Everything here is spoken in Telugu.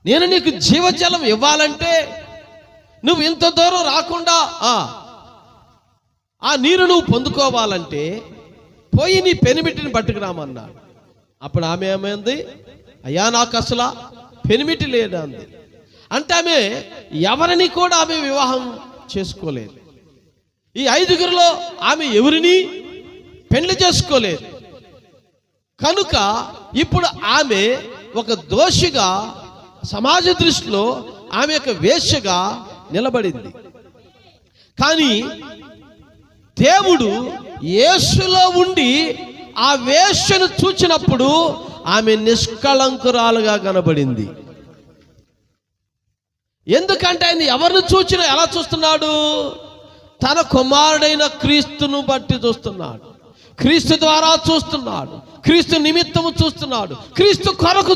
నేను నీకు జీవజలం ఇవ్వాలంటే నువ్వు ఇంత దూరం రాకుండా ఆ నీరు నువ్వు పొందుకోవాలంటే పోయి నీ పెనిమిటిని పట్టుకురామన్నాడు. అప్పుడు ఆమె ఏమైంది? అయ్యా, నాకు అసలు పెనిమిటి లేదా అంది. అంటే ఆమె ఎవరిని కూడా ఆమె వివాహం చేసుకోలేదు. ఈ 5గురిలో ఆమె ఎవరిని పెళ్లి చేసుకోలేదు. కనుక ఇప్పుడు ఆమె ఒక దోషిగా సమాజ దృష్టిలో ఆమె యొక్క వేశ్యగా నిలబడింది. కానీ దేవుడు యేసులో ఉండి ఆ వేశ్యను చూచినప్పుడు ఆమె నిష్కళంకురాలుగా కనబడింది. ఎందుకంటే ఆయన ఎవరిని చూచినా ఎలా చూస్తున్నాడు? తన కుమారుడైన క్రీస్తును బట్టి చూస్తున్నాడు, క్రీస్తు ద్వారా చూస్తున్నాడు, క్రీస్తు నిమిత్తము చూస్తున్నాడు, క్రీస్తు కొరకు